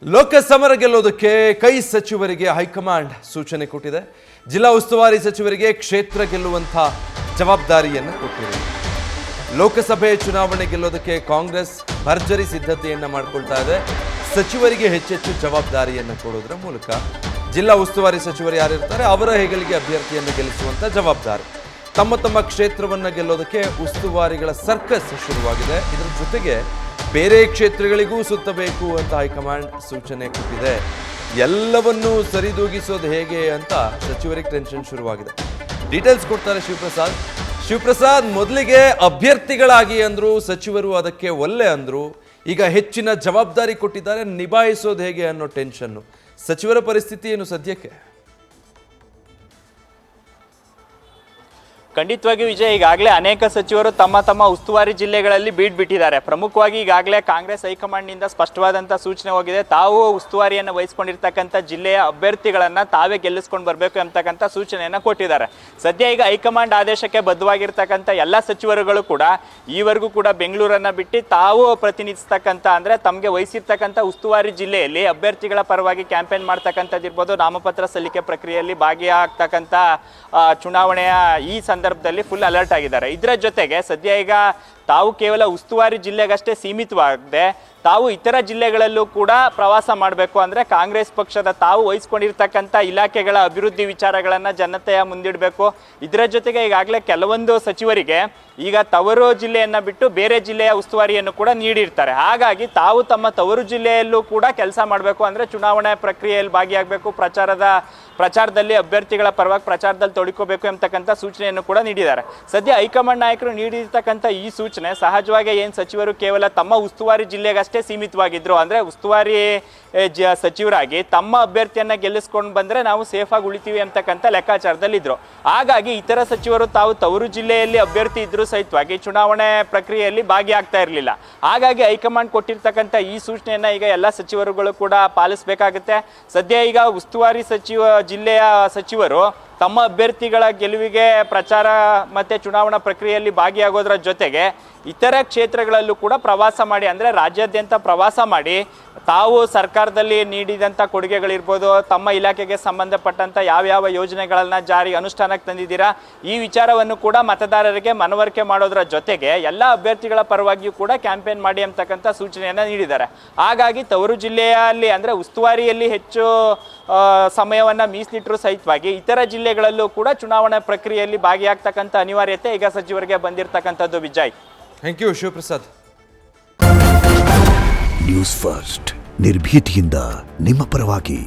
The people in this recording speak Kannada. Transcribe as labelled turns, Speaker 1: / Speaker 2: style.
Speaker 1: ಲೋಕಸಮರ ಗೆಲ್ಲೋದಕ್ಕೆ ಕೈ ಸಚಿವರಿಗೆ ಹೈಕಮಾಂಡ್ ಸೂಚನೆ ಕೊಟ್ಟಿದೆ. ಜಿಲ್ಲಾ ಉಸ್ತುವಾರಿ ಸಚಿವರಿಗೆ ಕ್ಷೇತ್ರ ಗೆಲ್ಲುವಂಥ ಜವಾಬ್ದಾರಿಯನ್ನು ಕೊಟ್ಟಿದೆ. ಲೋಕಸಭೆ ಚುನಾವಣೆ ಗೆಲ್ಲೋದಕ್ಕೆ ಕಾಂಗ್ರೆಸ್ ಭರ್ಜರಿ ಸಿದ್ಧತೆಯನ್ನು ಮಾಡಿಕೊಳ್ತಾ ಇದೆ. ಸಚಿವರಿಗೆ ಹೆಚ್ಚೆಚ್ಚು ಜವಾಬ್ದಾರಿಯನ್ನು ಕೊಡೋದ್ರ ಮೂಲಕ ಜಿಲ್ಲಾ ಉಸ್ತುವಾರಿ ಸಚಿವರು ಯಾರಿರ್ತಾರೆ ಅವರ ಹೆಗಲಿಗೆ ಅಭ್ಯರ್ಥಿಯನ್ನು ಗೆಲ್ಲಿಸುವಂಥ ಜವಾಬ್ದಾರಿ. ತಮ್ಮ ತಮ್ಮ ಕ್ಷೇತ್ರವನ್ನು ಗೆಲ್ಲೋದಕ್ಕೆ ಉಸ್ತುವಾರಿಗಳ ಸರ್ಕಸ್ ಶುರುವಾಗಿದೆ. ಇದರ ಜೊತೆಗೆ ಬೇರೆ ಕ್ಷೇತ್ರಗಳಿಗೂ ಸುತ್ತಬೇಕು ಅಂತ ಹೈಕಮಾಂಡ್ ಸೂಚನೆ ಕೊಟ್ಟಿದೆ. ಎಲ್ಲವನ್ನೂ ಸರಿದೂಗಿಸೋದು ಹೇಗೆ ಅಂತ ಸಚಿವರಿಗೆ ಟೆನ್ಷನ್ ಶುರುವಾಗಿದೆ. ಡೀಟೇಲ್ಸ್ ಕೊಡ್ತಾರೆ ಶಿವಪ್ರಸಾದ್. ಮೊದಲಿಗೆ ಅಭ್ಯರ್ಥಿಗಳಾಗಿ ಅಂದ್ರು, ಸಚಿವರು ಅದಕ್ಕೆ ಒಲ್ಲೆ ಅಂದ್ರು. ಈಗ ಹೆಚ್ಚಿನ ಜವಾಬ್ದಾರಿ ಕೊಟ್ಟಿದ್ದಾರೆ, ನಿಭಾಯಿಸೋದು ಹೇಗೆ ಅನ್ನೋ ಟೆನ್ಷನ್ನು. ಸಚಿವರ ಪರಿಸ್ಥಿತಿ ಏನು ಸದ್ಯಕ್ಕೆ?
Speaker 2: ಖಂಡಿತವಾಗಿಯೂ ವಿಜಯ್, ಈಗಾಗಲೇ ಅನೇಕ ಸಚಿವರು ತಮ್ಮ ತಮ್ಮ ಉಸ್ತುವಾರಿ ಜಿಲ್ಲೆಗಳಲ್ಲಿ ಬೀಡ್ ಬಿಟ್ಟಿದ್ದಾರೆ. ಪ್ರಮುಖವಾಗಿ ಈಗಾಗಲೇ ಕಾಂಗ್ರೆಸ್ ಹೈಕಮಾಂಡ್ನಿಂದ ಸ್ಪಷ್ಟವಾದಂಥ ಸೂಚನೆ ಹೋಗಿದೆ. ತಾವು ಉಸ್ತುವಾರಿಯನ್ನು ವಹಿಸ್ಕೊಂಡಿರ್ತಕ್ಕಂಥ ಜಿಲ್ಲೆಯ ಅಭ್ಯರ್ಥಿಗಳನ್ನು ತಾವೇ ಗೆಲ್ಲಿಸ್ಕೊಂಡು ಬರಬೇಕು ಅಂತಕ್ಕಂಥ ಸೂಚನೆಯನ್ನು ಕೊಟ್ಟಿದ್ದಾರೆ. ಸದ್ಯ ಈಗ ಹೈಕಮಾಂಡ್ ಆದೇಶಕ್ಕೆ ಬದ್ಧವಾಗಿರ್ತಕ್ಕಂಥ ಎಲ್ಲ ಸಚಿವರುಗಳು ಕೂಡ ಈವರೆಗೂ ಕೂಡ ಬೆಂಗಳೂರನ್ನು ಬಿಟ್ಟು ತಾವು ಪ್ರತಿನಿಧಿಸ್ತಕ್ಕಂಥ ಅಂದರೆ ತಮಗೆ ವಹಿಸಿರ್ತಕ್ಕಂಥ ಉಸ್ತುವಾರಿ ಜಿಲ್ಲೆಯಲ್ಲಿ ಅಭ್ಯರ್ಥಿಗಳ ಪರವಾಗಿ ಕ್ಯಾಂಪೇನ್ ಮಾಡ್ತಕ್ಕಂಥದ್ದಿರ್ಬೋದು, ನಾಮಪತ್ರ ಸಲ್ಲಿಕೆ ಪ್ರಕ್ರಿಯೆಯಲ್ಲಿ ಭಾಗಿಯಾಗ್ತಕ್ಕಂಥ ಚುನಾವಣೆಯ ಈ ಸಂದರ್ಭದಲ್ಲಿ ಫುಲ್ ಅಲರ್ಟ್ ಆಗಿದ್ದಾರೆ. ಇದರ ಜೊತೆಗೆ ಸದ್ಯ ಈಗ ತಾವು ಕೇವಲ ಉಸ್ತುವಾರಿ ಜಿಲ್ಲೆಗಷ್ಟೇ ಸೀಮಿತವಾಗದೆ ತಾವು ಇತರ ಜಿಲ್ಲೆಗಳಲ್ಲೂ ಕೂಡ ಪ್ರವಾಸ ಮಾಡಬೇಕು. ಅಂದರೆ ಕಾಂಗ್ರೆಸ್ ಪಕ್ಷದ ತಾವು ವಹಿಸ್ಕೊಂಡಿರ್ತಕ್ಕಂಥ ಇಲಾಖೆಗಳ ಅಭಿವೃದ್ಧಿ ವಿಚಾರಗಳನ್ನು ಜನತೆಯ ಮುಂದಿಡಬೇಕು. ಇದರ ಜೊತೆಗೆ ಈಗಾಗಲೇ ಕೆಲವೊಂದು ಸಚಿವರಿಗೆ ಈಗ ತವರು ಜಿಲ್ಲೆಯನ್ನು ಬಿಟ್ಟು ಬೇರೆ ಜಿಲ್ಲೆಯ ಉಸ್ತುವಾರಿಯನ್ನು ಕೂಡ ನೀಡಿರ್ತಾರೆ. ಹಾಗಾಗಿ ತಾವು ತಮ್ಮ ತವರು ಜಿಲ್ಲೆಯಲ್ಲೂ ಕೂಡ ಕೆಲಸ ಮಾಡಬೇಕು. ಅಂದರೆ ಚುನಾವಣೆ ಪ್ರಕ್ರಿಯೆಯಲ್ಲಿ ಭಾಗಿಯಾಗಬೇಕು, ಪ್ರಚಾರದಲ್ಲಿ ಅಭ್ಯರ್ಥಿಗಳ ಪರವಾಗಿ ಪ್ರಚಾರದಲ್ಲಿ ತೊಡಕೋಬೇಕು ಎಂಬತಕ್ಕಂಥ ಸೂಚನೆಯನ್ನು ಕೂಡ ನೀಡಿದ್ದಾರೆ. ಸದ್ಯ ಹೈಕಮಾಂಡ್ ನಾಯಕರು ನೀಡಿರ್ತಕ್ಕಂಥ ಈ ಸೂಚನೆ ಸಹಜವಾಗಿ ಏನು ಸಚಿವರು ಕೇವಲ ತಮ್ಮ ಉಸ್ತುವಾರಿ ಜಿಲ್ಲೆಗಷ್ಟೇ ಸೀಮಿತವಾಗಿದ್ರು, ಅಂದರೆ ಉಸ್ತುವಾರಿ ಸಚಿವರಾಗಿ ತಮ್ಮ ಅಭ್ಯರ್ಥಿಯನ್ನು ಗೆಲ್ಲಿಸ್ಕೊಂಡು ಬಂದರೆ ನಾವು ಸೇಫಾಗಿ ಉಳಿತೀವಿ ಅಂತಕ್ಕಂಥ ಲೆಕ್ಕಾಚಾರದಲ್ಲಿದ್ದರು. ಹಾಗಾಗಿ ಇತರ ಸಚಿವರು ತಾವು ತವರು ಜಿಲ್ಲೆಯಲ್ಲಿ ಅಭ್ಯರ್ಥಿ ಇದ್ರೂ ಸಹಿತವಾಗಿ ಚುನಾವಣೆ ಪ್ರಕ್ರಿಯೆಯಲ್ಲಿ ಭಾಗಿಯಾಗ್ತಾ ಇರಲಿಲ್ಲ. ಹಾಗಾಗಿ ಹೈಕಮಾಂಡ್ ಕೊಟ್ಟಿರ್ತಕ್ಕಂಥ ಈ ಸೂಚನೆಯನ್ನು ಈಗ ಎಲ್ಲ ಸಚಿವರುಗಳು ಕೂಡ ಪಾಲಿಸಬೇಕಾಗುತ್ತೆ. ಸದ್ಯ ಈಗ ಉಸ್ತುವಾರಿ ಜಿಲ್ಲೆಯ ಸಚಿವರು ತಮ್ಮ ಅಭ್ಯರ್ಥಿಗಳ ಗೆಲುವಿಗೆ ಪ್ರಚಾರ ಮತ್ತು ಚುನಾವಣಾ ಪ್ರಕ್ರಿಯೆಯಲ್ಲಿ ಭಾಗಿಯಾಗೋದ್ರ ಜೊತೆಗೆ ಇತರ ಕ್ಷೇತ್ರಗಳಲ್ಲೂ ಕೂಡ ಪ್ರವಾಸ ಮಾಡಿ, ಅಂದರೆ ರಾಜ್ಯಾದ್ಯಂತ ಪ್ರವಾಸ ಮಾಡಿ ತಾವು ಸರ್ಕಾರದಲ್ಲಿ ನೀಡಿದಂಥ ಕೊಡುಗೆಗಳಿರ್ಬೋದು, ತಮ್ಮ ಇಲಾಖೆಗೆ ಸಂಬಂಧಪಟ್ಟಂಥ ಯಾವ್ಯಾವ ಯೋಜನೆಗಳನ್ನು ಅನುಷ್ಠಾನಕ್ಕೆ ತಂದಿದ್ದೀರಾ, ಈ ವಿಚಾರವನ್ನು ಕೂಡ ಮತದಾರರಿಗೆ ಮನವರಿಕೆ ಮಾಡೋದ್ರ ಜೊತೆಗೆ ಎಲ್ಲ ಅಭ್ಯರ್ಥಿಗಳ ಪರವಾಗಿಯೂ ಕೂಡ ಕ್ಯಾಂಪೇನ್ ಮಾಡಿ ಅಂತಕ್ಕಂಥ ಸೂಚನೆಯನ್ನು ನೀಡಿದ್ದಾರೆ. ಹಾಗಾಗಿ ತವರು ಜಿಲ್ಲೆಯಲ್ಲಿ ಅಂದರೆ ಉಸ್ತುವಾರಿಯಲ್ಲಿ ಹೆಚ್ಚು ಸಮಯವನ್ನು ಮೀಸಲಿಟ್ಟರು ಸಹಿತವಾಗಿ ಇತರ ಜಿಲ್ಲೆಗಳಲ್ಲೂ ಕೂಡ ಚುನಾವಣಾ ಪ್ರಕ್ರಿಯೆಯಲ್ಲಿ ಭಾಗಿಯಾಗ್ತಕ್ಕಂಥ ಅನಿವಾರ್ಯತೆ ಈಗ ಸಚಿವರಿಗೆ ಬಂದಿರತಕ್ಕಂಥದ್ದು. Vijay,
Speaker 1: thank you Shivaprasad.
Speaker 3: News First ನಿರ್ಭೀತಿಯಿಂದ ನಿಮ್ಮ ಪರವಾಗಿ.